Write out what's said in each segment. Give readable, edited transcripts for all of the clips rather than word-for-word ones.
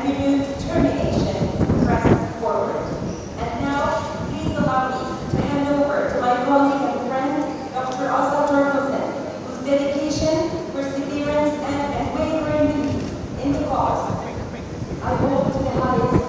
and renewed determination to press forward. And now, please allow me to hand over to my colleague and friend, Dr. Asa Torkelson, whose dedication, perseverance, and unwavering belief in the cause I hold to the highest.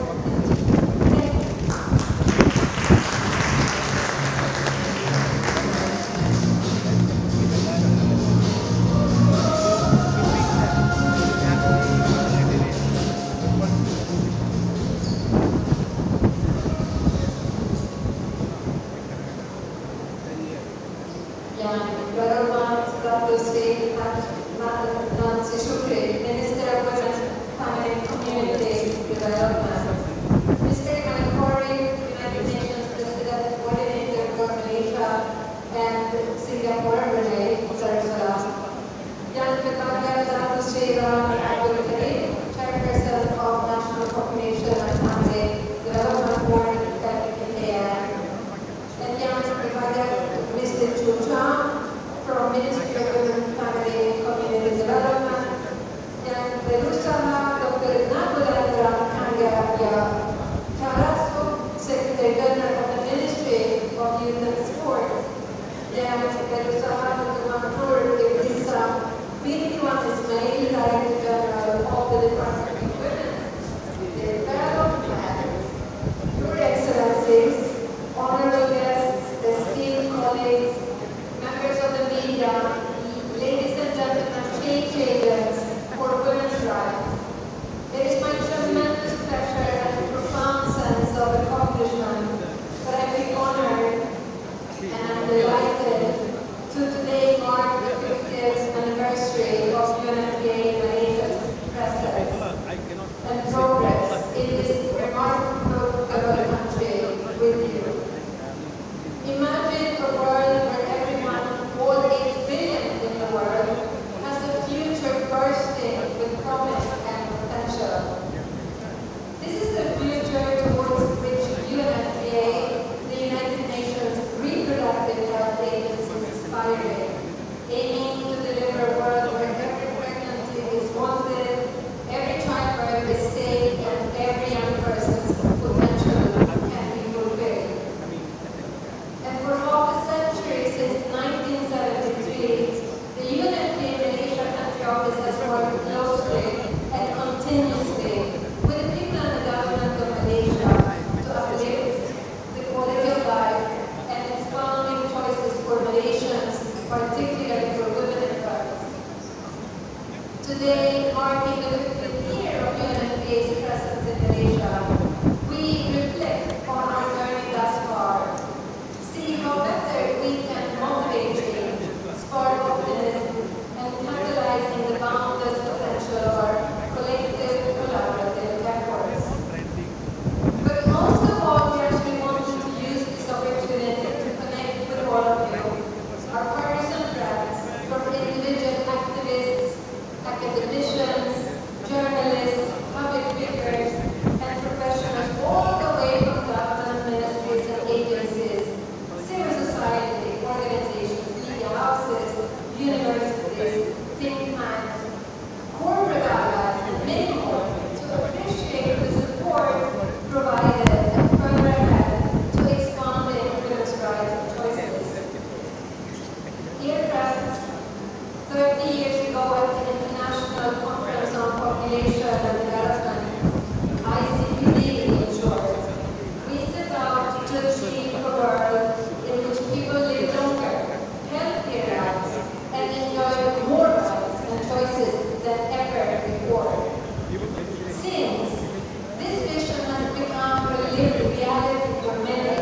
Today, marking the 50th year of UNFPA's presence in Malaysia, we reflect on our journey thus far, see how better we can motivate change, spark optimism, and capitalizing the boundless potential of our collective collaborative efforts. But most of all, we actually wanted to use this opportunity to connect with all of you, our partners and friends, from individual activists, academicians, journalists, public figures, and professionals all the way from government ministries and agencies, civil society, organizations, media houses, universities, think tanks, corporate allies, and many more to appreciate the support provided and further ahead to expanding women's rights and choices. Dear friends, 30 years ago at the International Conference on Population and Development, ICPD in short, we set out to achieve a world in which people live longer, healthier lives, and enjoy more rights and choices than ever before. Since this vision has become a lived reality for many,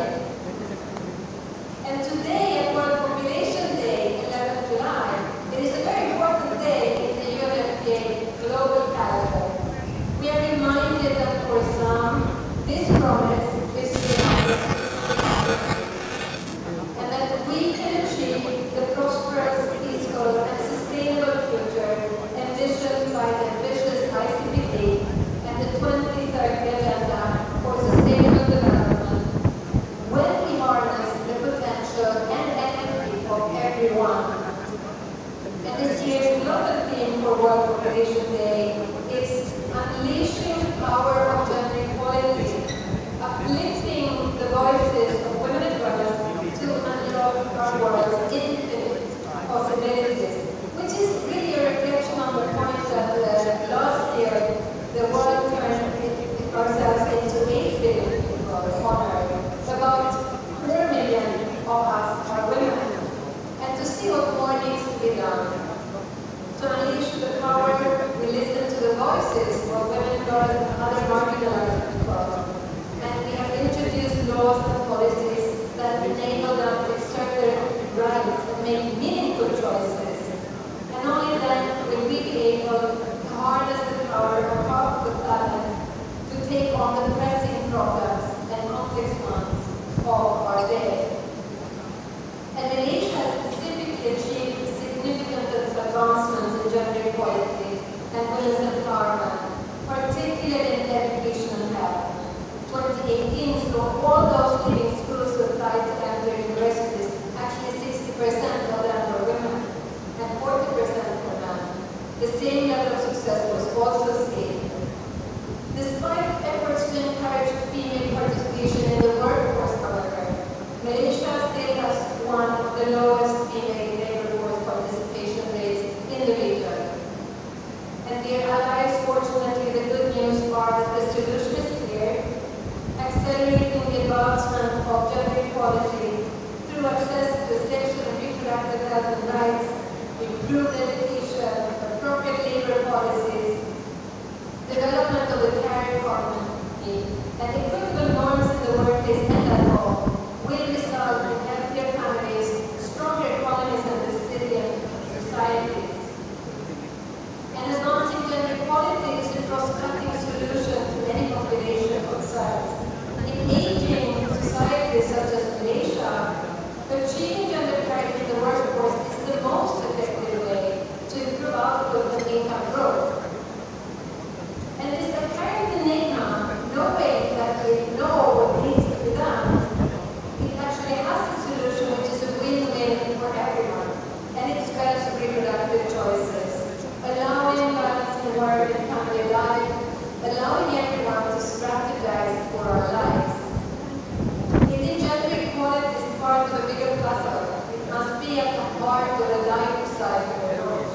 and today at World Population Day, 11th July, it is a very important day in the UNFPA global calendar. We are reminded that for some, this promise is realistic, and that we can achieve the prosperous, peaceful, and sustainable future envisioned by the ambitious ICPD and the 2030 Agenda for Sustainable Development when we harness the potential and energy of everyone. And this year's global theme for World Population Day is Unleashing power of gender equality, uplifting the voices of women and girls to unlock our world's infinite possibilities, which is really a reflection on the point that last year the world turned ourselves into 8 billion people on Earth. About 4 million of us are women. And to see what more needs to be done. To unleash the power, we listen to the voices of women, girls, and other marginalized people. And we have introduced laws and policies that enable them to exert their rights and make meaningful choices. And only then will we be able to harness the power of half the planet to take on the pressing problems and complex ones of our day. And Malaysia has specifically achieved significant advancements in gender equality and women's empowerment, particularly in education and health. 2018 saw all those leaving schools who applied to enter universities, actually 60% of them were women and 40% were men. The same level of success was also seen. Despite efforts to encourage female participation in the workforce, however, Malaysia still has one of the lowest female labor force participation rates in the region. And dear allies, fortunately, the good news are that the solution is clear: accelerating the advancement of gender equality through access to sexual and reproductive health and rights, improved education, appropriate labor policies, development of the career economy, and equitable norms in the workplace and at home will result in healthier families, stronger economies, and resilient societies. And advancing gender equality is a cross-cutting solution to any population concerns. In aging societies such as Malaysia, achieving gender parity in the workforce is the most effective way to improve output and income growth. And this apparent enigma, knowing that we know what needs to be done, it actually has a solution which is a win-win for everyone, and it spells reproductive choices, allowing balance in work and family life, allowing everyone to strategize for our lives. Indeed, gender equality is part of a bigger puzzle. It must be at the heart of the life cycle approach.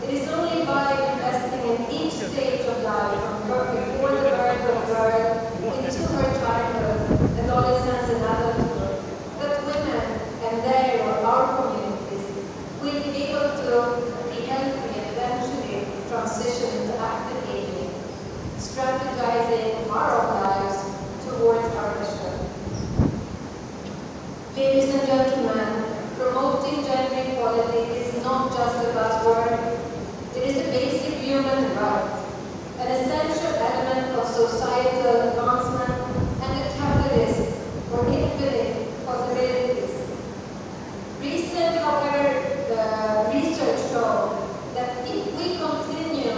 It is only by investing in each stage of life, from before the birth of a girl into her childhood, adolescence, and adulthood, that women and their or our communities will be able to be healthy and eventually transition into active aging, strategizing our own lives towards our mission. Ladies and gentlemen, promoting gender equality is not just a buzzword. It is a basic human right, an essential element of societal advancement, and a catalyst for infinite possibilities. Recent, however, research shows that if we continue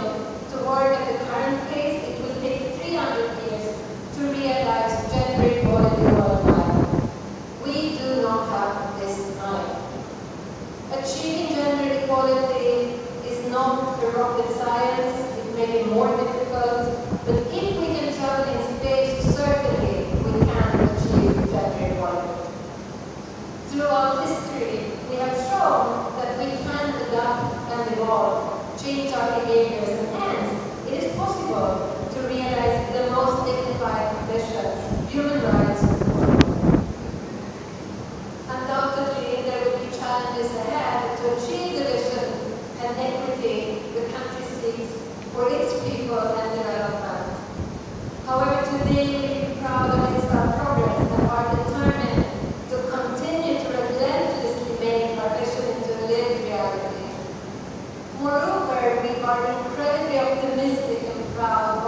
to work at the current pace, it will take 300 years to realize gender equality worldwide. We do not have this time. Achieving gender equality is not a rocket science. It may be more difficult, but if we can travel in space, certainly we can achieve gender equality. Throughout history, we have shown that we can adapt and evolve, change our behaviors, and hence it is possible to realize the most dignified ambition, human rights. Undoubtedly, there will be challenges ahead to achieve the vision and equity the country seeks for its people and development. However, today we feel proud of our progress and are determined to continue to relentlessly make our vision into a lived reality. Moreover, we are incredibly optimistic and proud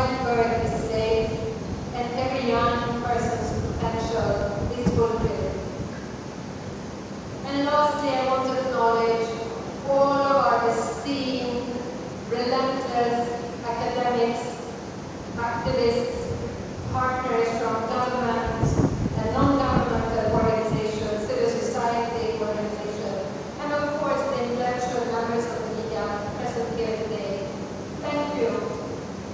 childbirth is safe, and every young person's potential is fulfilled. And lastly, I want to acknowledge all of our esteemed, relentless academics, activists, partners from government and non-governmental organizations, civil society organizations, and of course the influential members of the media present here today. Thank you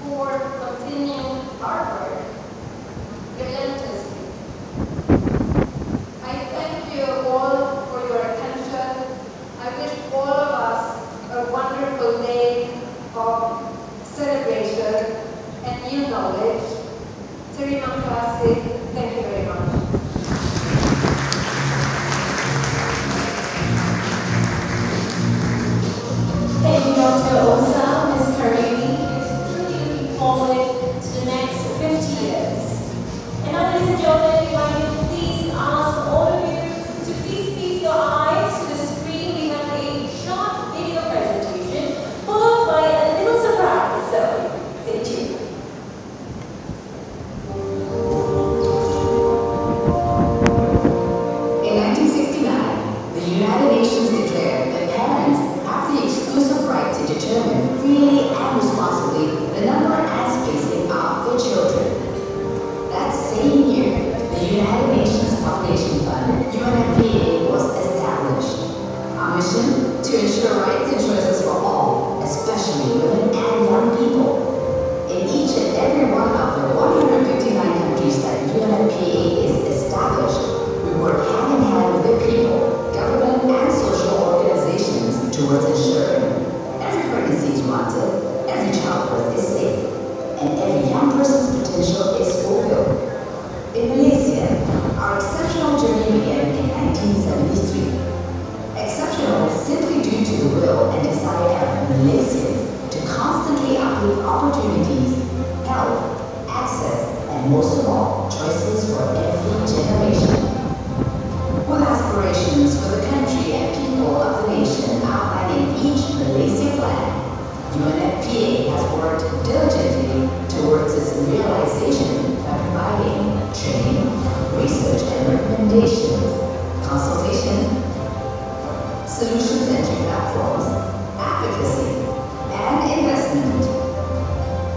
for continuing our work relentlessly. I thank you all for your attention. I wish all of us a wonderful day of celebration and new knowledge. Terima kasih. Thank you very much. Thank you, Dr. Osa, Ms. Karimi. It's truly looking forward to the next 50 years. And now, ladies and gentlemen, if I can please ask all of you to please feast your eyes to the screen. We have a short video presentation followed by a little surprise. So, stay tuned. In 1969, the United Nations declared that parents have the exclusive right to determine freely and responsibly the number and spacing of their children. That same year, the United Nations Population Fund, UNFPA, was established. Our mission? To ensure rights and choices for all, especially women and young people. In each and every one of the 159 countries that UNFPA is established, we work hand in hand with the people, government, and social organizations towards ensuring every pregnancy is wanted, every childbirth is safe, and every young person's potential is fulfilled. In Malaysia, our exceptional journey began in 1973. Exceptional simply due to the will and desire of Malaysians to constantly uplift opportunities, health, access, and most of all, choices for every generation. With aspirations for the country and people of the nation outlined in each Malaysia plan, UNFPA has worked diligently towards its realization by providing training, research and recommendations, consultation, solution-centered platforms, advocacy, and investment.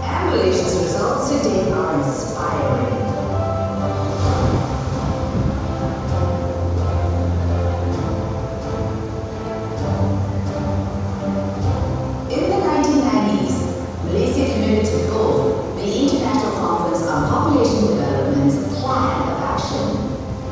And Malaysia's results to date are inspiring. In the 1990s, Malaysia committed to both the International Conference on Population Development's Plan of Action,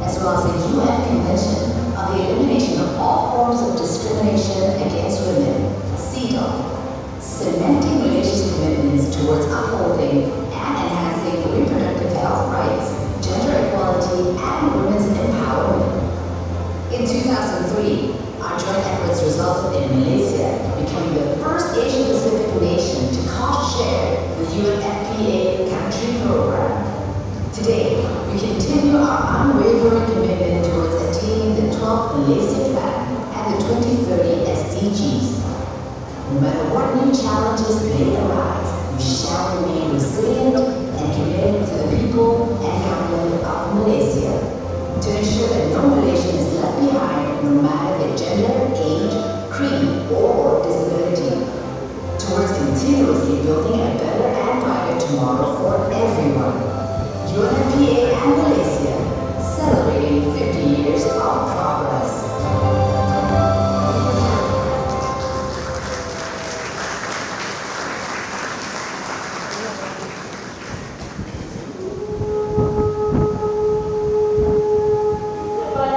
as well as the UN Convention on the Elimination of All Forms of Discrimination Against Women, CEDAW, cementing Malaysia's commitments towards upholding and enhancing reproductive health rights, gender equality, and women's empowerment. In 2003, our joint efforts resulted in Malaysia becoming the first Asia-Pacific nation to cost share the UNFPA country program. Today, we continue our unwavering commitment towards attaining the 12th Malaysia Plan and the 2030 SDGs. No matter what new challenges may arise, we shall remain resilient and committed to the people and government of Malaysia to ensure that no Malaysian is left behind, no matter their gender, age, creed, or disability, towards continuously building a better and brighter tomorrow for everyone. UNFPA and Malaysia, celebrating 50 years of progress. But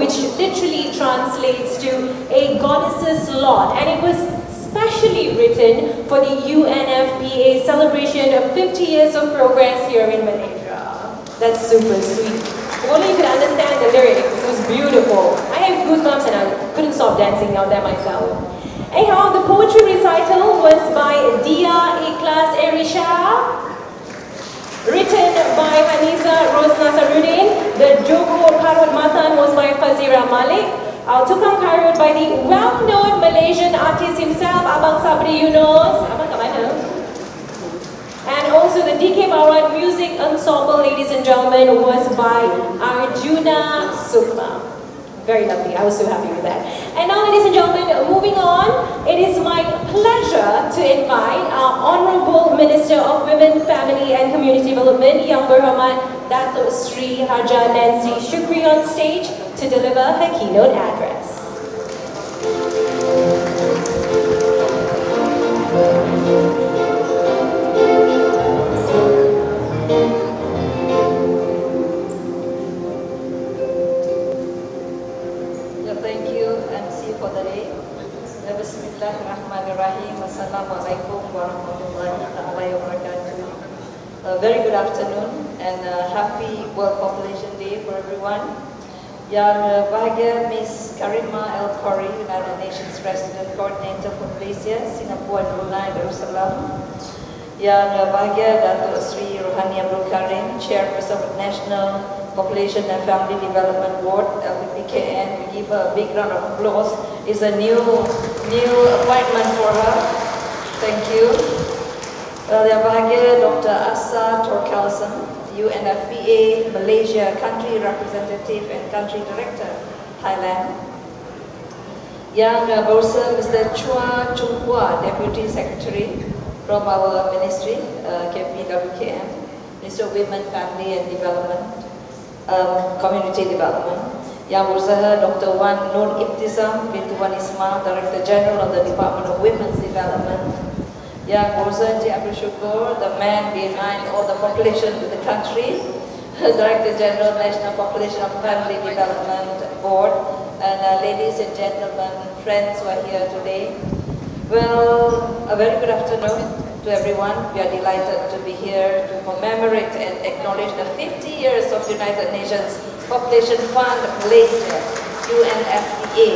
Which literally translates to a goddess's lot, and it was specially written for the UNFPA celebration of 50 years of progress here in Malaysia. That's super sweet. If only you could understand the lyrics, it was beautiful. I have goosebumps and I couldn't stop dancing out there myself. Anyhow, the poetry recital was by Dia Ikhlas Erisha, written by Haniza Rose Nasaruddin. The Jogo Karut Matan was by Fazira Malik. Our Tukang Karut by the well-known Malaysian artist himself, Abang Sabri Yunus. Abang kat mana? And also the DK Barat Music Ensemble, ladies and gentlemen, was by Arjuna Sukma. Very lovely. I was so happy with that. And now, ladies and gentlemen, moving on, it is my pleasure to invite our Honorable Minister of Women, Family and Community Development, Yang Berhormat Datuk Sri Haja Nancy Shukri, on stage to deliver her keynote address. Bismillahirrahmanirrahim. Assalamualaikum warahmatullahi wabarakatuh. Very good afternoon and happy World Population Day for everyone. Yang bahagia Miss Karima El Khoury, United Nations Resident Coordinator for Malaysia, Singapore, and Brunei Darussalam. Yang bahagia Datuk Sri Rohani Abdul Karim, Chairperson of National Population and Family Development Board, LPPKN. We give her a big round of applause. It's a new appointment for her. Thank you. Yang bahagia Dr. Asa Torkelson, UNFPA Malaysia Country Representative and Country Director, Thailand. Yang berusaha Mr. Chua Chung Hua, Deputy Secretary from our Ministry, KPWKM, Ministry of Women, Family and Development, Community Development. Yang berusaha Dr. Wan Nur Ibtisam binti Wan Isma, Director General of the Department of Women's Development. Yang berusaha Encik Abdul Syukur, the man behind all the population in the country, Director General National Population of Family Development Board, and ladies and gentlemen, friends who are here today. Well, a very good afternoon to everyone. We are delighted to be here to commemorate and acknowledge the 50 years of United Nations Population Fund Malaysia, UNFPA,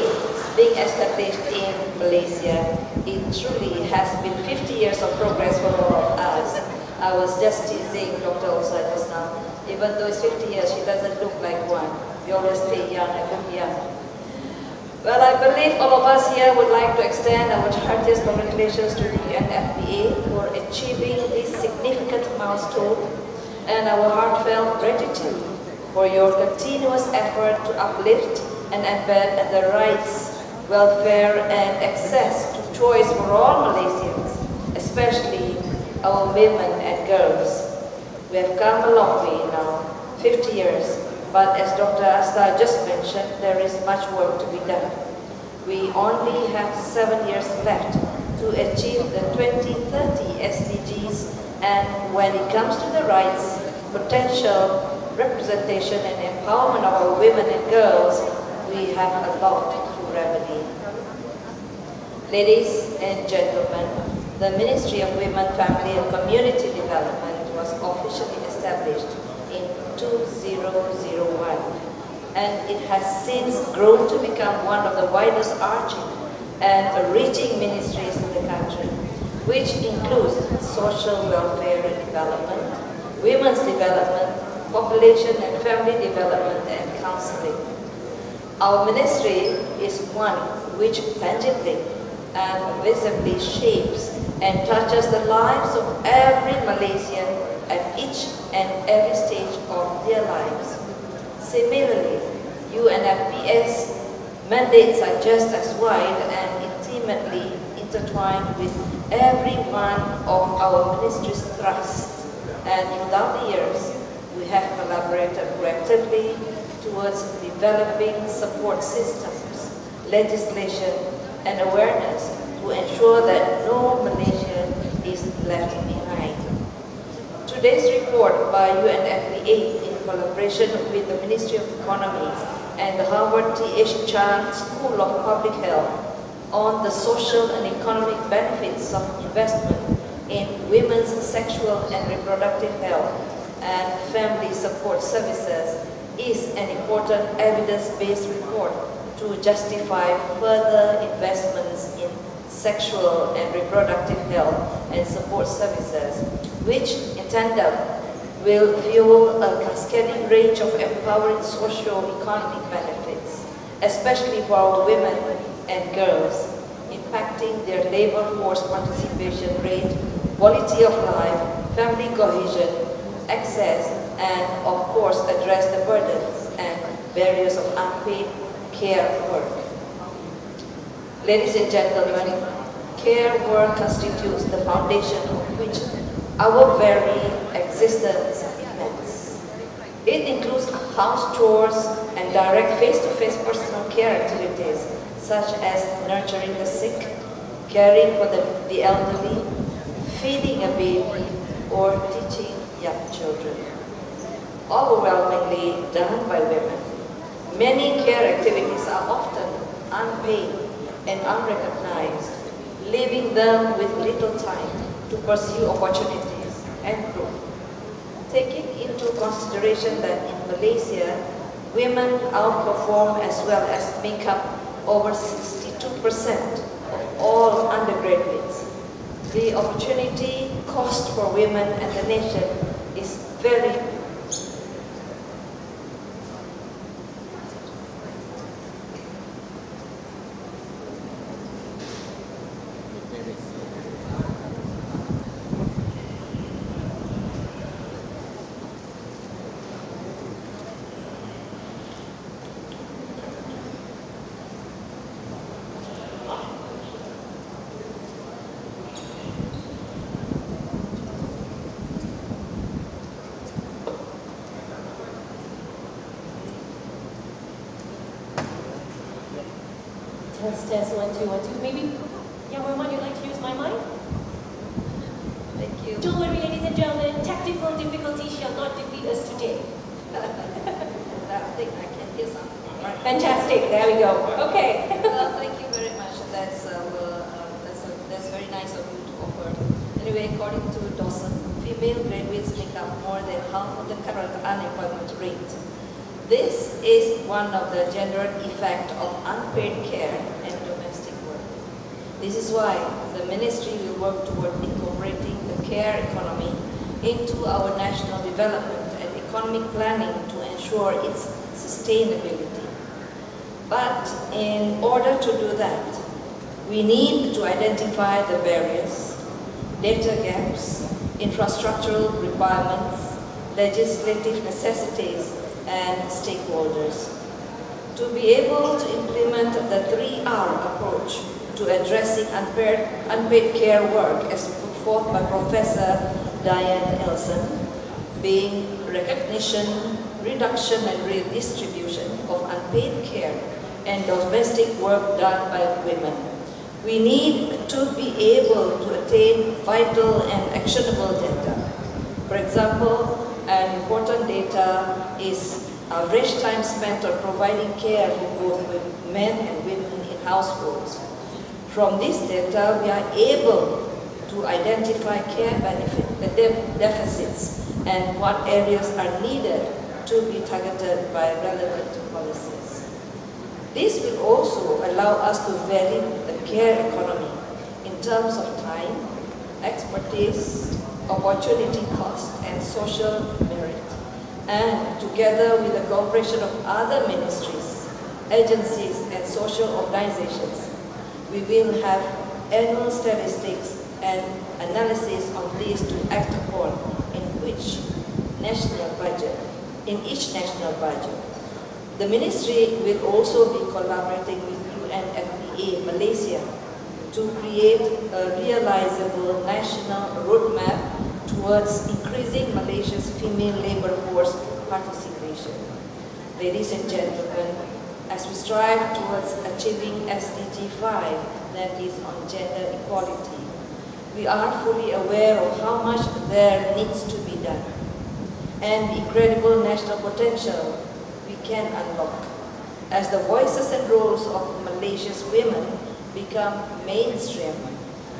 being established in Malaysia. It truly has been 50 years of progress for all of us. I was just teasing Dr. Osa just now. Even though it's 50 years, she doesn't look like one. We always stay young and look young. Well, I believe all of us here would like to extend our heartiest congratulations to the UNFPA for achieving this significant milestone and our heartfelt gratitude for your continuous effort to uplift and embed the rights, welfare and access to choice for all Malaysians, especially our women and girls. We have come a long way now, 50 years, but as Dr. Asta just mentioned, there is much work to be done. We only have 7 years left to achieve the 2030 SDGs, and when it comes to the rights, potential, representation and empowerment of our women and girls, we have a lot to remedy. Ladies and gentlemen, the Ministry of Women, Family and Community Development was officially established in 2001, and it has since grown to become one of the widest arching and reaching ministries in the country, which includes social welfare and development, women's development, population and family development and counseling. Our ministry is one which tangibly and visibly shapes and touches the lives of every Malaysian at each and every stage of their lives. Similarly, UNFPA's mandates are just as wide and intimately intertwined with every one of our ministry's thrusts, and throughout the years, we have collaborated proactively towards developing support systems, legislation, and awareness to ensure that no Malaysian is left behind. Today's report by UNFPA in collaboration with the Ministry of Economy and the Harvard T.H. Chan School of Public Health on the social and economic benefits of investment in women's sexual and reproductive health and family support services is an important evidence-based report to justify further investments in sexual and reproductive health and support services, which in tandem will fuel a cascading range of empowering socio-economic benefits, especially for our women and girls, impacting their labor force participation rate, quality of life, family cohesion, access, and of course address the burdens and barriers of unpaid care work. Ladies and gentlemen, care work constitutes the foundation on which our very existence depends. It includes house chores and direct face-to-face personal care activities such as nurturing the sick, caring for the elderly, feeding a baby, or teaching young children. Overwhelmingly done by women. Many care activities are often unpaid and unrecognized, leaving them with little time to pursue opportunities and growth. Taking into consideration that in Malaysia, women outperform as well as make up over 62% of all undergraduates, the opportunity cost for women and the nation is very Test 1 2 1 2. Maybe, yeah, Roman, you'd like to use my mic? Thank you. Don't worry, ladies and gentlemen. Tactical difficulty shall not defeat us today. I think I can hear something. Right. Fantastic. There we go. Okay. Thank you very much. That's very nice of you to offer. Anyway, according to Dawson, female graduates make up more than half of the current unemployment rate. This is one of the general effects of unpaid care and domestic work. This is why the ministry will work toward incorporating the care economy into our national development and economic planning to ensure its sustainability. But in order to do that, we need to identify the barriers, data gaps, infrastructural requirements, legislative necessities, and stakeholders. To be able to implement the 3R approach to addressing unpaid care work as put forth by Professor Diane Elson, being recognition, reduction and redistribution of unpaid care and domestic work done by women. We need to be able to attain vital and actionable data. For example, an important data is average time spent on providing care for both men and women in households. From this data, we are able to identify care deficits and what areas are needed to be targeted by relevant policies. This will also allow us to vary the care economy in terms of time, expertise, opportunity cost, and social merit. And together with the cooperation of other ministries, agencies, and social organizations, we will have annual statistics and analysis on this to act upon in each national budget. The ministry will also be collaborating with UNFPA Malaysia to create a realizable national roadmap towards increasing Malaysia's female labor force participation. Ladies and gentlemen, as we strive towards achieving SDG 5, that is on gender equality, we are fully aware of how much there needs to be done and the incredible national potential we can unlock as the voices and roles of Malaysia's women become mainstream.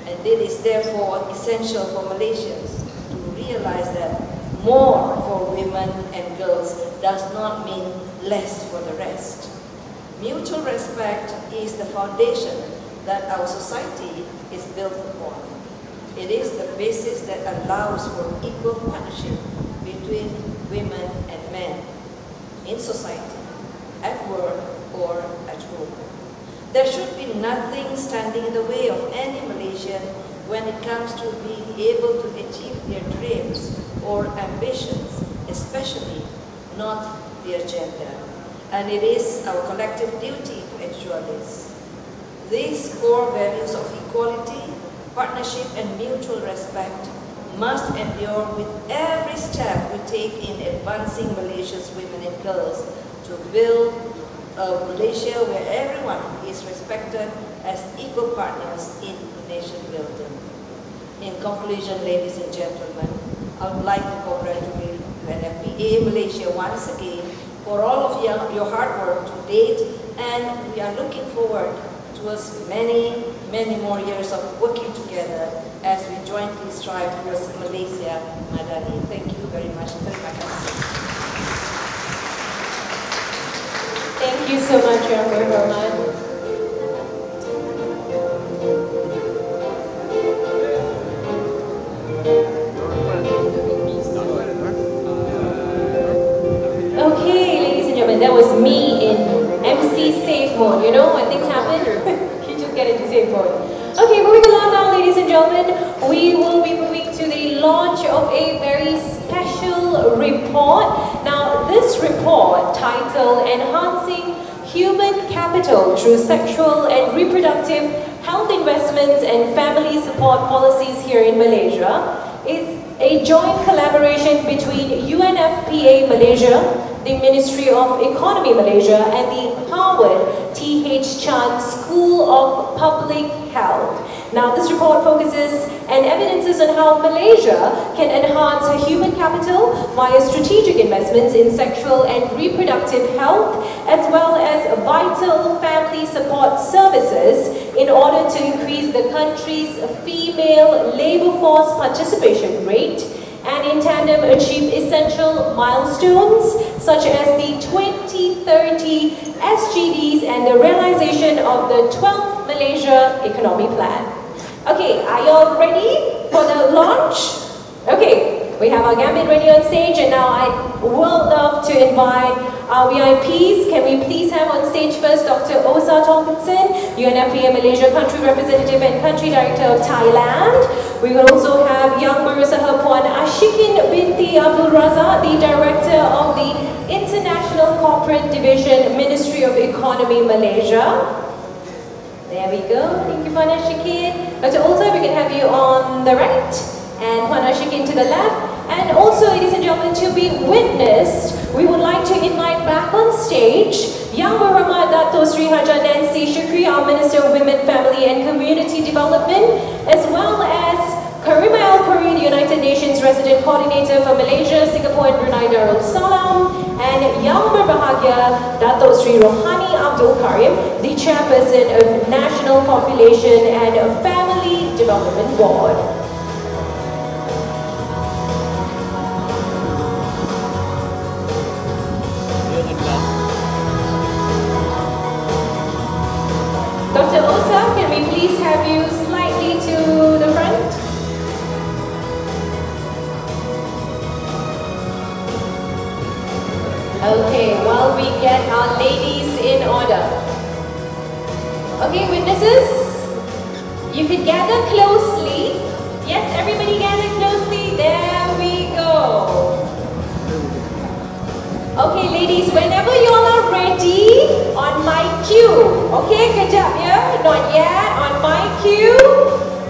And it is therefore essential for Malaysians to realize that more for women and girls does not mean less for the rest. Mutual respect is the foundation that our society is built upon. It is the basis that allows for equal partnership between women and men in society, at work, or at home. There should be nothing standing in the way of any Malaysian when it comes to being able to achieve their dreams or ambitions, especially not their gender. And it is our collective duty to ensure this. These core values of equality, partnership, and mutual respect must endure with every step we take in advancing Malaysia's women and girls to build a Malaysia where everyone is respected as equal partners in nation building. In conclusion, ladies and gentlemen, I would like to congratulate UNFPA Malaysia once again for all of your hard work to date, and we are looking forward towards many more years of working together as we jointly strive towards Malaysia Madani. Thank you very much. Terima kasih. Thank you so much, Yang Roman. Okay, ladies and gentlemen, that was me in MC safe mode. You know, when things happen, you just get into safe mode. Okay, moving along now, ladies and gentlemen, we will be moving to the launch of a very special report. Now, this report, titled Enhancing Human Capital Through Sexual and Reproductive Health Investments and Family Support Policies here in Malaysia, is a joint collaboration between UNFPA Malaysia, the Ministry of Economy Malaysia, and the Howard T.H. Chan School of Public Health. Now, this report focuses and evidences on how Malaysia can enhance human capital via strategic investments in sexual and reproductive health, as well as vital family support services in order to increase the country's female labor force participation rate, and in tandem achieve essential milestones such as the 2030 SGDs and the realization of the 12th Malaysia Economy Plan. Okay, are you all ready for the launch? Okay, We have our gambit ready on stage, and now I would love to invite our VIPs. Can we please have on stage first Dr. Osa Tomkinson, UNFPA Malaysia Country Representative and Country Director of Thailand. We will also have Yang Berusaha Puan Ashikin binti Abdul Razak, the Director of the International Corporate Division, Ministry of Economy, Malaysia. There we go. Thank you, Puan Ashikin. Dr. Osa, we can have you on the right, and Puan Ashikin to the left. And also, ladies and gentlemen, to be witnessed, we would like to invite back on stage Yang Berhormat Dato Sri Haja Nancy Shukri, our Minister of Women, Family and Community Development, as well as Karima El Khoury, the United Nations Resident Coordinator for Malaysia, Singapore and Brunei Darul Salam, and Yang Berbahagia Dato Sri Rohani Abdul Karim, the Chairperson of National Population and Family Development Board. Dr. Osa, can we please have you slightly to the front? Okay, while we get our ladies in order. Okay, witnesses, you could gather closely. Yes, everybody gather closely. There we go. Okay, ladies, whenever you all are ready, on my cue. Okay, kejap ya, not yet, on my cue.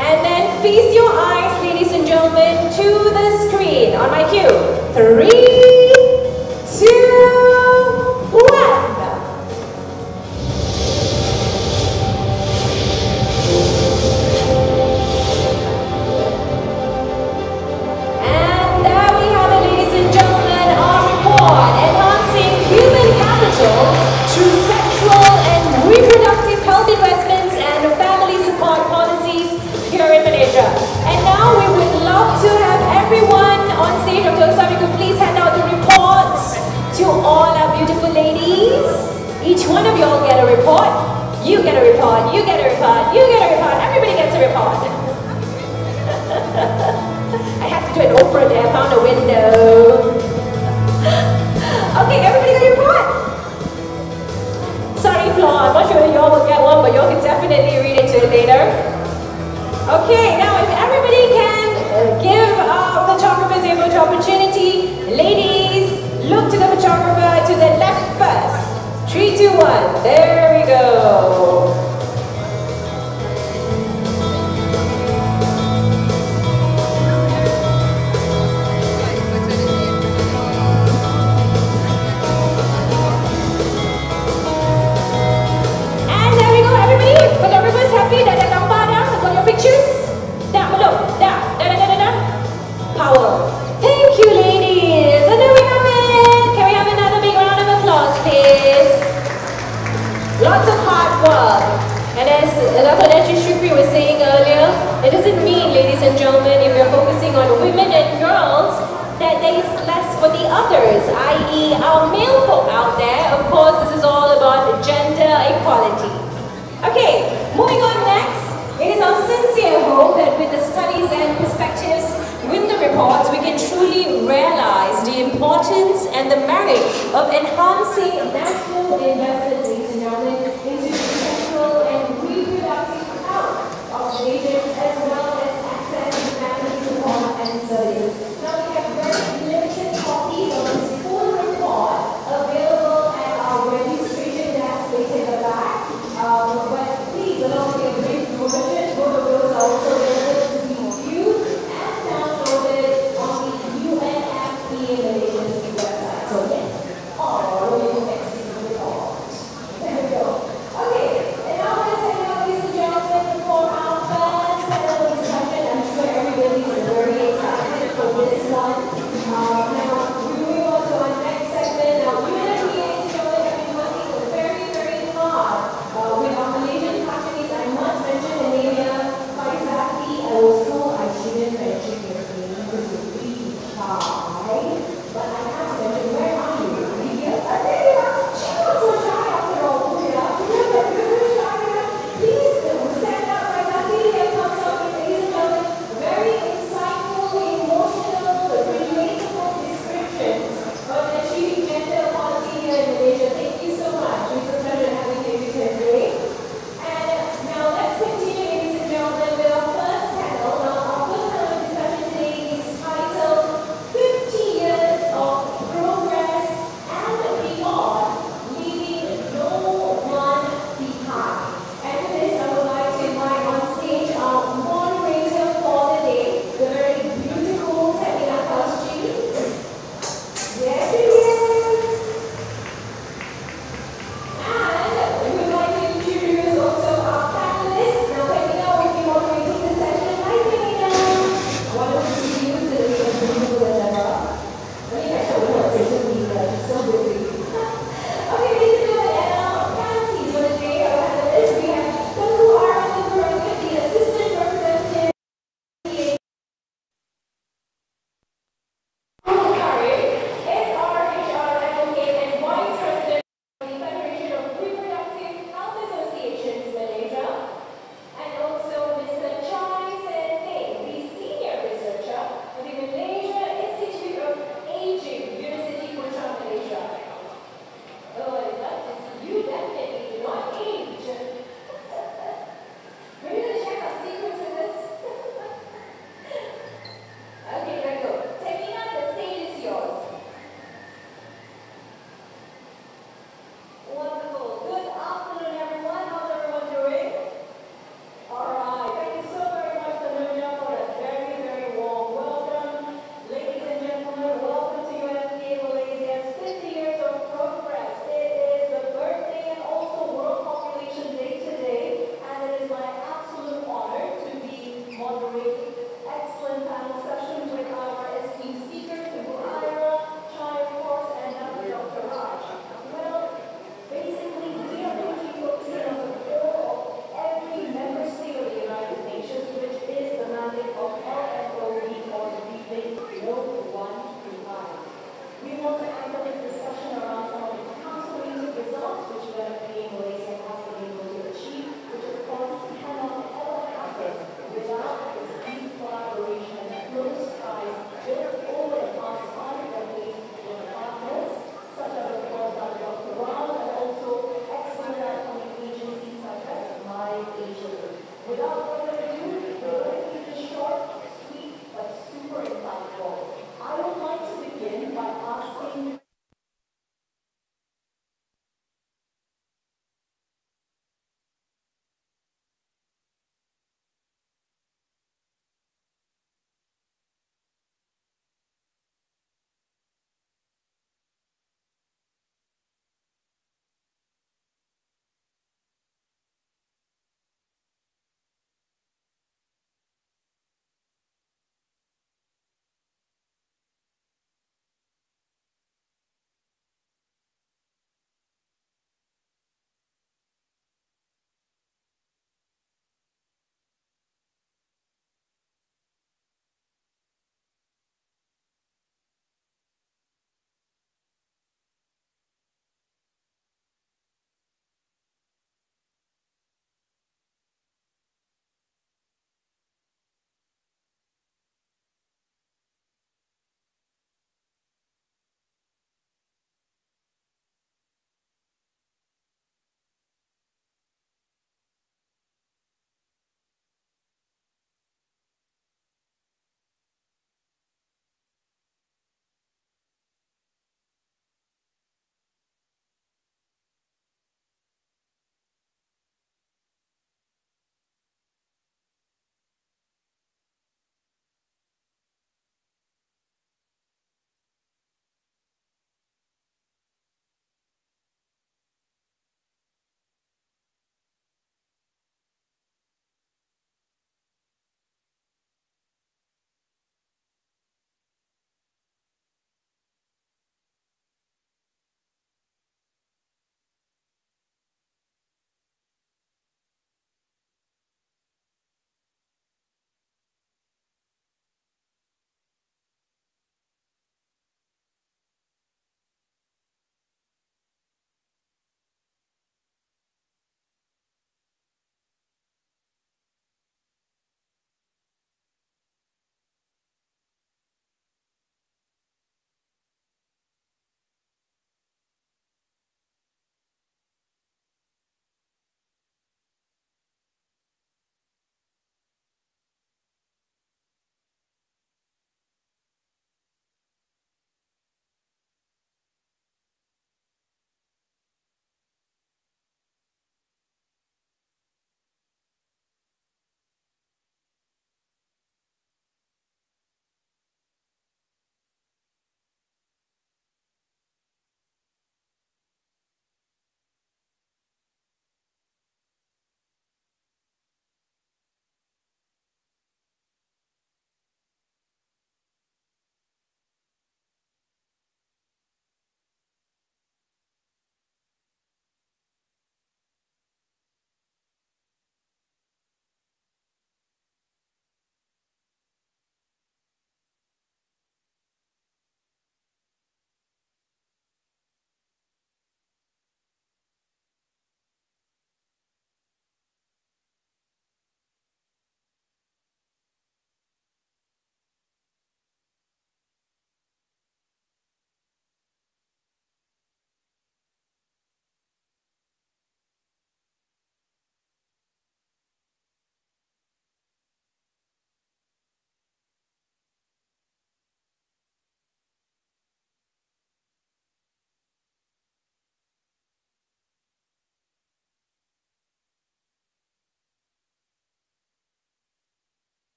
And then feast your eyes, ladies and gentlemen, to the screen. On my cue. 3, 2, 1. Through sexual and reproductive health investments and family support policies here in Malaysia. And now we would love to have everyone on stage. Dr. Osa, you could please hand out the reports to all our beautiful ladies. Each one of you all get a report. You get a report, you get a report, you get a report. Everybody gets a report. I had to do an Oprah there, I found a window. Okay, everybody got a report? Sorry, Flo, I'm not sure you all will get one, but you all can definitely read into it later. Okay, now if everybody can give photographers a photo opportunity. Ladies, look to the photographer to the left first. 3, 2, 1. There we go. Photographers happy? Dah gambar dah? Got your pictures? Dah belum? Dah? Dah. Power. Thank you, ladies. And there we have it. Can we have another big round of applause, please? Lots of hard work. And as Dr. Nancy Shukri was saying earlier, it doesn't mean, ladies and gentlemen, if you're focusing on women and girls, that there is less for the others, i.e. our male folk out there. Of course, this is all about gender equality. Okay, moving on next, it is our sincere hope that with the studies and perspectives, with the reports, we can truly realize the importance and the merit of enhancing national investments into sexual and reproductive health of Malaysians, as well as access to family support and services. Now we have very limited copies of this full report available at our registration desk waiting at the back. But please allow me a brief version. Both of those are also available to be viewed and downloaded on the UNFPA Malaysia's website. So yes, all of you can see the report. There we go. Okay, and now let's head out, ladies and gentlemen, for our first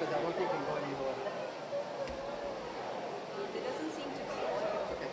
because I don't think it can go any lower. It doesn't seem to be oil. Okay.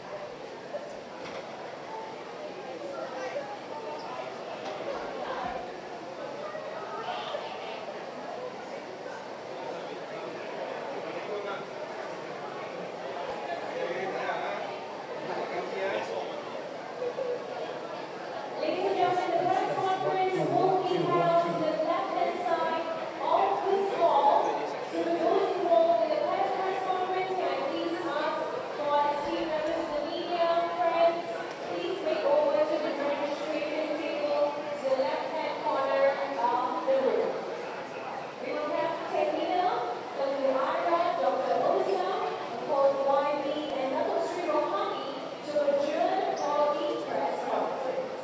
Ladies and gentlemen, the press conference will be held to the left-hand side of this hall. So for those involved in the press conference, can I please ask for esteemed members of the media, friends, please make over to the registration table to the left-hand corner of the room. We will have Tehina, Dr. Ara, Dr. Osa, of course, YB, and Dr. Sri Rohani to adjourn for the press conference.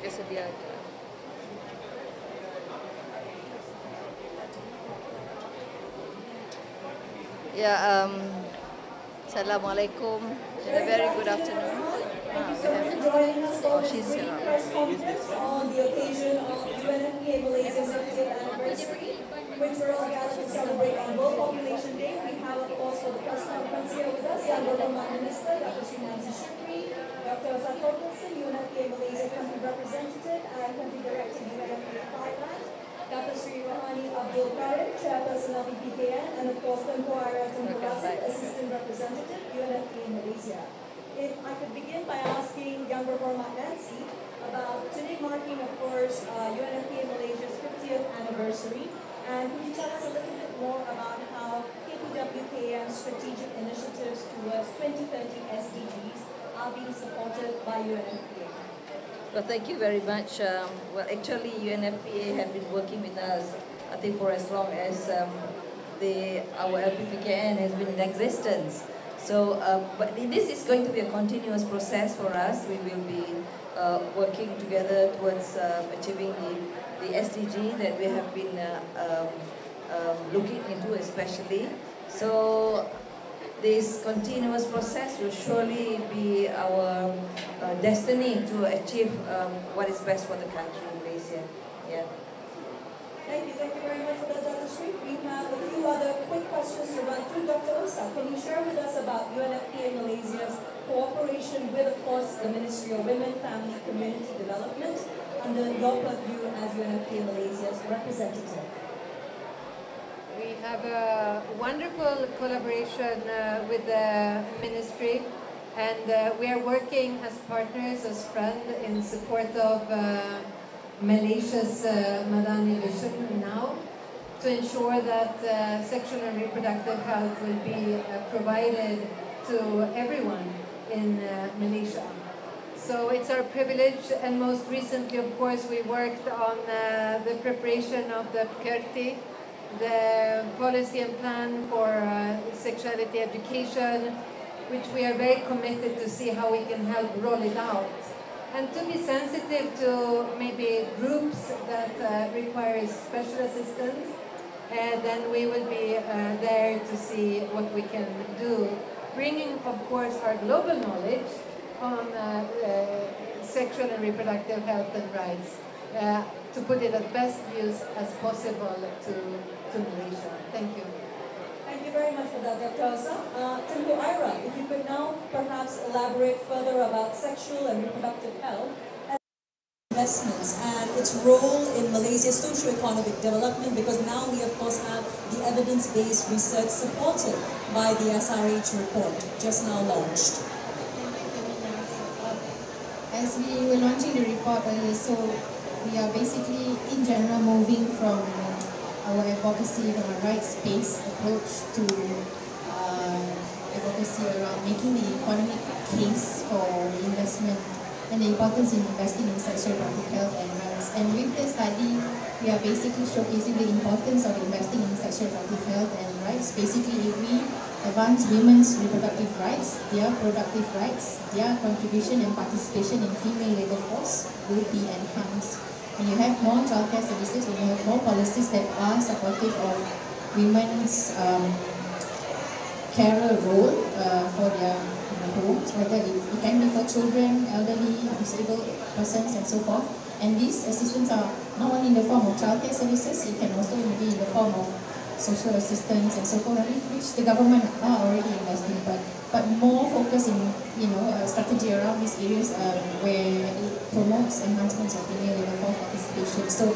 Kesedia aja. Ya, Assalamualaikum and a very good afternoon. Thank you so much for joining us for this she's brief press conference on the occasion of UNFPA Malaysia's 50th anniversary, which we're all gathered to celebrate on World Population Day. We have, of course, for the press conference here with us, Yang Government Minister, Dr. Sri Shukri, Dr. Zafar Wilson, UNFPA Malaysia Country Representative and Country Director, UNFPA Thailand, Dr. Sri Rohani Abdul Karim, Chairperson of BPKN, and of course, Tunku Ara Tunku Assistant Representative, UNFPA Malaysia. If I could begin by asking Younger Hormat Nancy about today marking, of course, UNFPA Malaysia's 50th anniversary, and could you tell us a little bit more about how KPWKM's strategic initiatives towards 2030 SDGs are being supported by UNFPA? Well, thank you very much. Well, actually, UNFPA have been working with us, I think, for as long as our LPPKN has been in existence. So, but this is going to be a continuous process for us. We will be working together towards achieving the SDG that we have been looking into especially. So, this continuous process will surely be our destiny to achieve what is best for the country, Malaysia. Yeah. Thank you very much for that, Dr. Sri. We have a few other quick questions to run through. Dr. Osa, can you share with us about UNFPA Malaysia's cooperation with, of course, the Ministry of Women, Family, Community Development under your purview as UNFPA Malaysia's representative? We have a wonderful collaboration with the ministry, and we are working as partners, as friends, in support of Malaysia's Madani vision now, to ensure that sexual and reproductive health will be provided to everyone in Malaysia. So it's our privilege, and most recently, of course, we worked on the preparation of the Kerti the policy and plan for sexuality education, which we are very committed to see how we can help roll it out. And to be sensitive to maybe groups that require special assistance, then we will be there to see what we can do. Bringing, of course, our global knowledge on sexual and reproductive health and rights to put it at best use as possible to Malaysia. Thank you. Thank you very much for that, Dr. Osa. Tengku Ira, if you could now perhaps elaborate further about sexual and reproductive health and investments and its role in Malaysia's socio-economic development, because now we of course have the evidence-based research supported by the SRH report just now launched. As we were launching the report earlier, so we are basically in general moving from our advocacy, from a rights-based approach to advocacy around making the economic case for investment and the importance in investing in sexual reproductive health and rights. And with the study, we are basically showcasing the importance of investing in sexual reproductive health and rights. Basically, if we advance women's reproductive rights, their productive rights, their contribution and participation in female labour force will be enhanced. When you have more childcare services, when you have more policies that are supportive of women's carer role for their homes, whether it can be for children, elderly, disabled persons and so forth. And these assistance are not only in the form of childcare services, it can also be in the form of social assistance and so forth, which the government are already investing, but more focus in strategy around these areas where it promotes enhancements of female labour force participation. So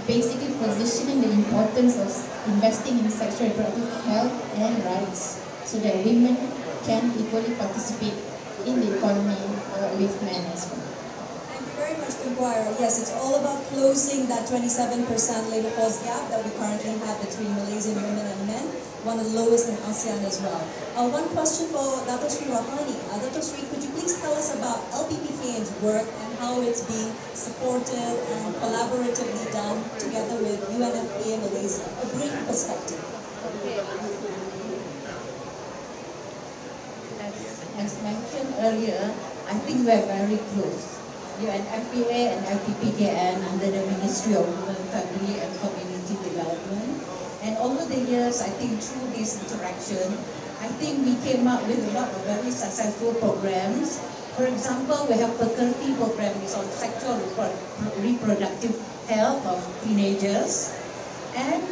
basically positioning the importance of investing in sexual reproductive health and rights so that women can equally participate in the economy with men as well. Thank you very much, Inquirer. Yes, it's all about closing that 27% labour force gap that we currently have between Malaysian women and men, one of the lowest in ASEAN as well. One question for Dr. Sri Rohani. Dr. Sri, could you please tell us about LPPKN's work and how it's being supported and collaboratively done together with UNFPA Malaysia? A brief perspective. As mentioned earlier, I think we are very close. UNFPA and LPPKN under the Ministry of Women, Family and Community Development. And over the years, I think through this interaction, I think we came up with a lot of very successful programs. For example, we have Pekerti program on sexual reproductive health of teenagers. And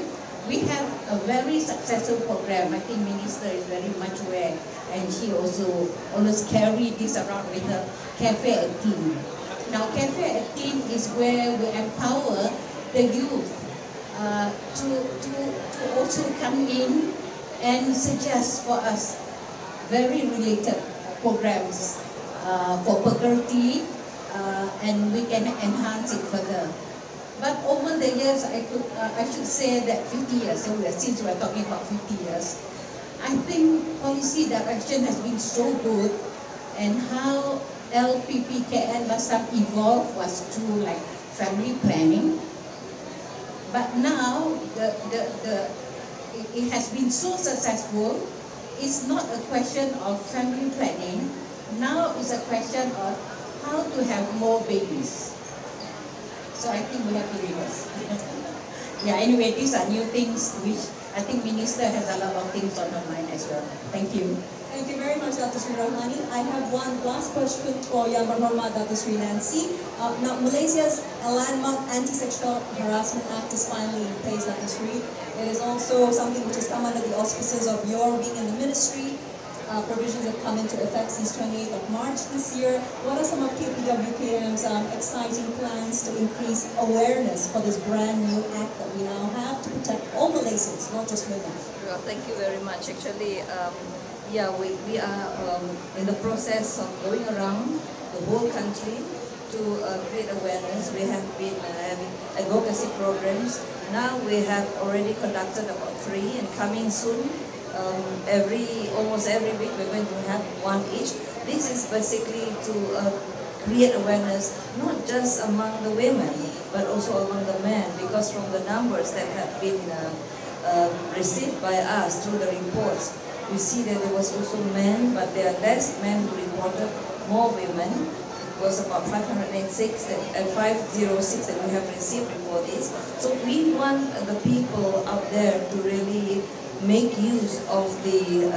we have a very successful program. I think Minister is very much aware, and she also always carry this around with her Cafe at Teen. Now, Cafe at Teen is where we empower the youth to also come in and suggest for us very related programs for Pekerti, and we can enhance it further. But over the years, I should say that 50 years, so since we're talking about 50 years, I think policy direction has been so good, and how LPPKN last time evolved was through like family planning. But now it has been so successful. It's not a question of family planning. Now it's a question of how to have more babies. So I think we have to reverse. Yeah, anyway, these are new things which I think Minister has a lot of things on her mind as well. Thank you. Thank you very much, Dr. Sri Rohani. I have one last question for Yang Berhormat Dr. Sri Nancy. Now, Malaysia's landmark Anti-Sexual Harassment Act is finally in place, Dr. Sri. It is also something which has come under the auspices of your being in the ministry. Provisions have come into effect since 28th of March this year. What are some of KPWKM's exciting plans to increase awareness for this brand new act that we now have to protect all Malaysians, not just women? Well, thank you very much. Actually, yeah, we are in the process of going around the whole country to create awareness. We have been having advocacy programs. Now we have already conducted about 3 and coming soon. Almost every week we're going to have one each. This is basically to create awareness not just among the women but also among the men, because from the numbers that have been received by us through the reports, we see that there was also men, but there are less men who reported, more women. It was about 506 and 506 that we have received before this. So we want the people out there to really make use of the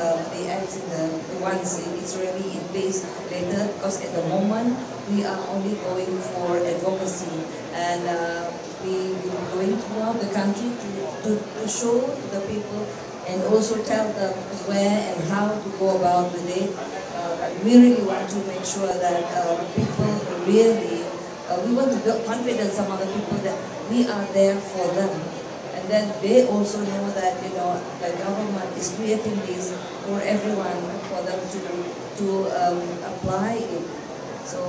acts in the ones it's really in place later, because at the moment we are only going for advocacy, and we will be going throughout the country to show the people and also tell them where and how to go about with it. We really want to make sure that people really, we want to build confidence among the people that we are there for them. And then they also know that, you know, the government is creating this for everyone, for them to apply it. So,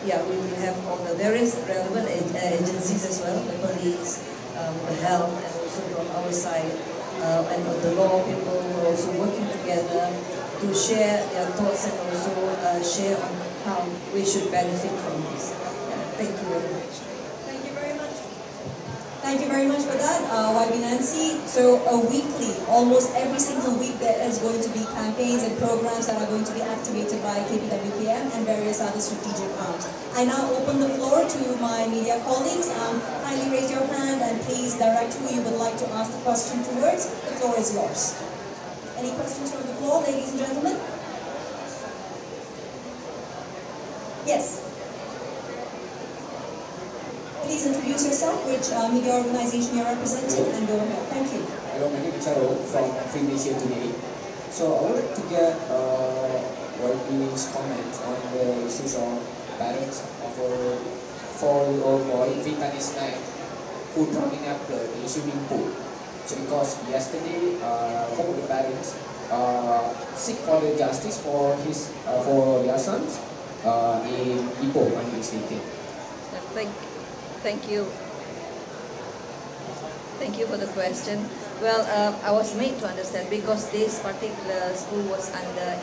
yeah, we will have all the various relevant agencies as well, the police, the health, and also from our side, and the law people who are also working together to share their thoughts and also share on how we should benefit from this. Thank you very much. Thank you very much. Thank you very much for that, YB Nancy. So weekly, almost every single week, there is going to be campaigns and programs that are going to be activated by KPWKM and various other strategic arms. I now open the floor to my media colleagues. Kindly raise your hand and please direct who you would like to ask the question towards. The floor is yours. Any questions from the floor, ladies and gentlemen? Yes. Please introduce yourself, which media organization you're representing, and go ahead. Thank you. Hello, my name is Astro from Free Malaysia Today. So I would like to get YB's comment on the issues of parents of a 4-year-old boy, Vietnamese night, who drowning after the swimming pool. So because yesterday, one of the parents seek for the justice for their sons in Ipoh, if I'm not mistaken. Thank you. Thank you for the question. Well, I was made to understand because this particular school is under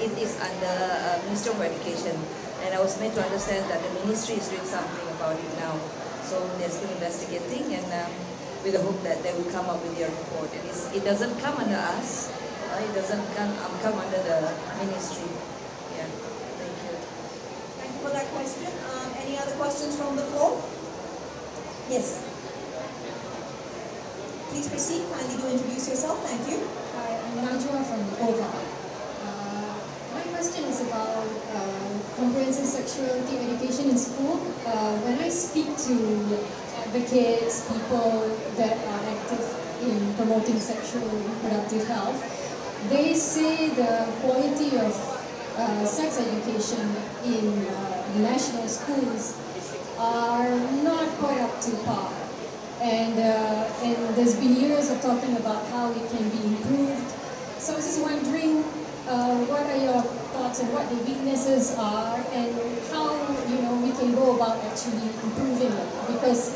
Ministry of Education, and I was made to understand that the ministry is doing something about it now. So they're still investigating, and with the hope that they will come up with their report. And it doesn't come under us. It doesn't come under the ministry. Yeah. Thank you. Thank you for that question. Any other questions from the floor? Yes. Please proceed. Kindly do introduce yourself. Thank you. Hi, I'm Najwa from OVA. My question is about comprehensive sexuality education in school. When I speak to advocates, people that are active in promoting sexual reproductive health, they say the quality of sex education in national schools are not quite up to par. And there's been years of talking about how it can be improved. So I was just wondering, what are your thoughts and what the weaknesses are, and how we can go about actually improving it, because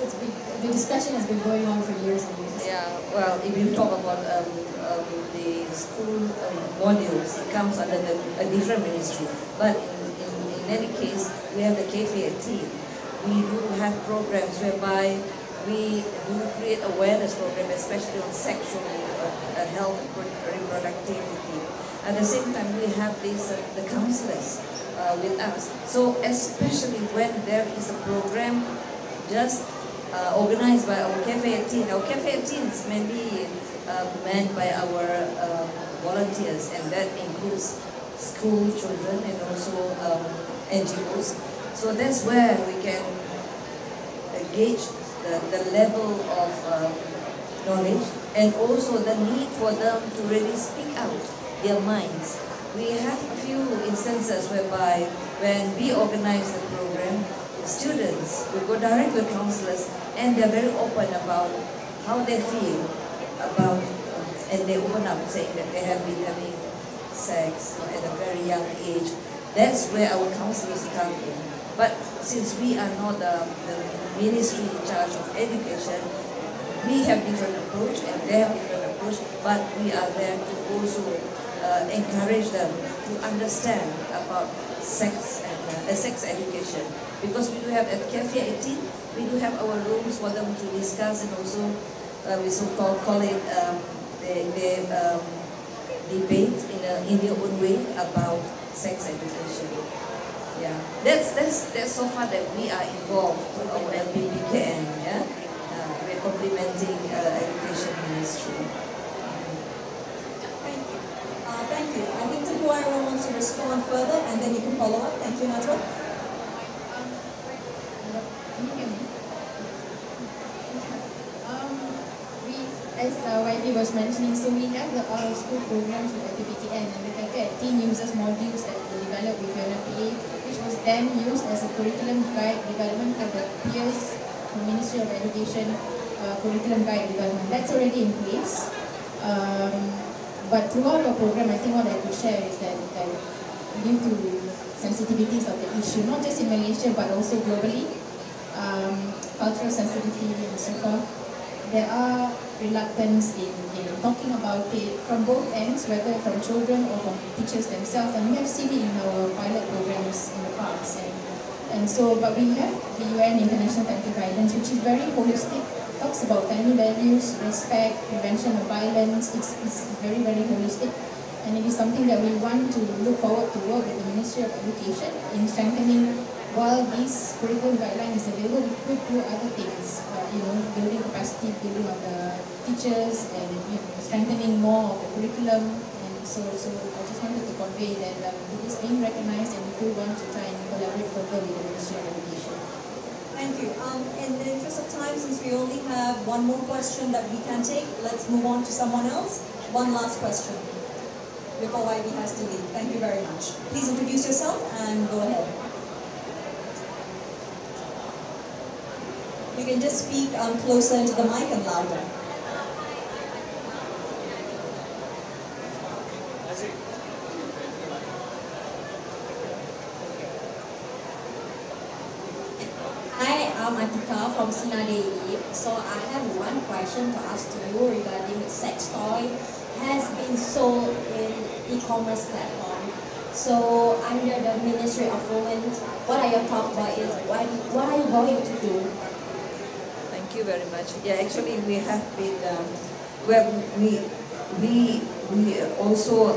the discussion has been going on for years and years. Yeah, well, if you talk about the school modules, it comes under a different ministry. But in any case, we have the KFA team. We do have programs whereby we do create awareness programs, especially on sexual health and reproductivity. At the same time, we have the counselors with us. So especially when there is a program just organized by our Cafe 18. Our Cafe 18 is mainly manned by our volunteers, and that includes school children and also NGOs. So that's where we can gauge the level of knowledge, and also the need for them to really speak out their minds. We have a few instances whereby when we organize the program, the students will go direct to the counselors, and they're very open about how they feel about, and they open up saying that they have been having sex at a very young age. That's where our counselors come in. But since we are not the ministry in charge of education, we have different approach and they have different approach, but we are there to also encourage them to understand about sex and sex education. Because we do have at Cafe 18, we do have our rooms for them to discuss and also we so-called call it, they debate in their own way about sex education. Yeah, that's so far that we are involved with our LPPKN. Yeah, we're complementing education ministry. Thank you. Thank you. I think Tengku Aira wants to respond further, and then you can follow up. Thank you, Najwa. Can you hear me? As YB was mentioning, so we have the out-of-school programs with LPPKN, and the Cafe at Teen uses modules that were developed with UNFPA, which was then used as a curriculum guide development for the peers, the Ministry of Education curriculum guide development. That's already in place. But throughout our program, I think what I could share is that due to sensitivities of the issue, not just in Malaysia but also globally, cultural sensitivity and so forth, there are reluctance in talking about it from both ends, whether from children or from teachers themselves, and we have seen it in our pilot programs in the past. And so, but we have the UN International Family Guidance, which is very holistic, talks about family values, respect, prevention of violence. It's very, very holistic, and it is something that we want to look forward to work with the Ministry of Education in strengthening. While this curriculum guideline is available, we could do other things, building capacity, building of the teachers, and strengthening more of the curriculum. And so I just wanted to convey that it is being recognized, and we do want to try and collaborate further with the Ministry of Education. Thank you. In the interest of time, since we only have one more question that we can take, let's move on to someone else. One last question before YB has to leave. Thank you very much. Please introduce yourself and go ahead. You can just speak closer into the mic and louder. Hi, I'm Atika from Sinadei. So I have one question to ask to you regarding sex toy has been sold in e-commerce platform. So under the Ministry of Women, what are your thoughts about it? What are you going to do? Thank you very much. Yeah, actually we have been, we also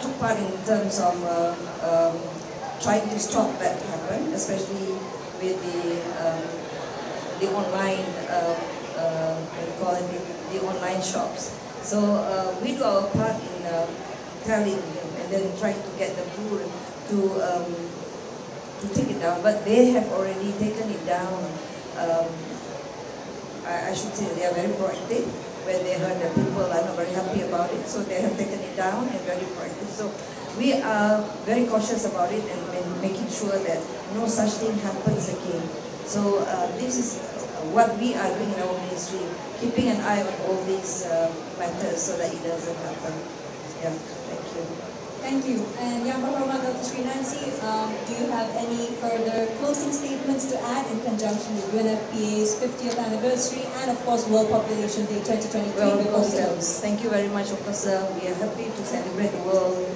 took part in terms of trying to stop that happen, especially with the online, what do you call it, the online shops. So we do our part in telling them and then trying to get them to take it down, but they have already taken it down. I should say they are very proactive. When they heard that people are not very happy about it, so they have taken it down and very proactive. So we are very cautious about it and making sure that no such thing happens again. So this is what we are doing in our ministry, keeping an eye on all these matters so that it doesn't happen. Yeah, thank you. Thank you. And Yang Berhormat Dr. Sri Nancy, do you have any further closing statements to add in conjunction with UNFPA's 50th anniversary and of course World Population Day 2023? Well, of course, thank you very much. Of course, we are happy to celebrate the World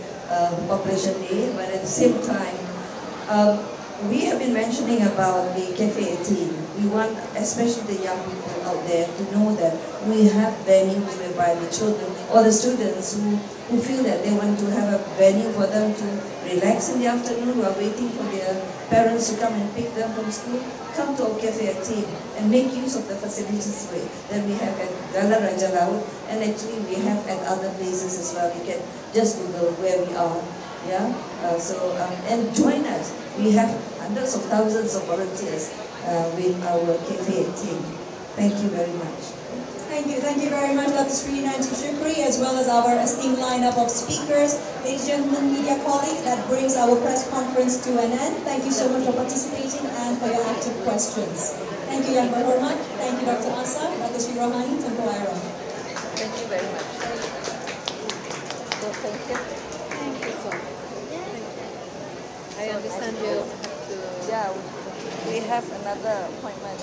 Population Day, but at the same time, we have been mentioning about the Cafe 18. We want, especially the young people out there, to know that we have venues whereby the children or the students who feel that they want to have a venue for them to relax in the afternoon while waiting for their parents to come and pick them from school, come to our Cafe 18 and make use of the facilities that we have at Gala Raja Laut, and actually we have at other places as well. You can just Google where we are. Yeah, and join us. We have hundreds of thousands of volunteers with our Cafe team. Thank you very much. Thank you very much, Dr. Sri Nancy Shukri, as well as our esteemed lineup of speakers. Ladies and gentlemen, media colleagues, that brings our press conference to an end. Thank you so much for participating and for your active questions. Thank you, Yang Berhormat. Thank you, Dr. Asa, Dr. Sri Rohani, Tengku Aira. Thank you very much. So, thank you. Thank you so much. I understand you have to... Yeah, we have another appointment.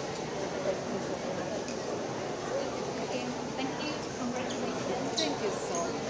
Okay, thank you. Congratulations. Thank you so much.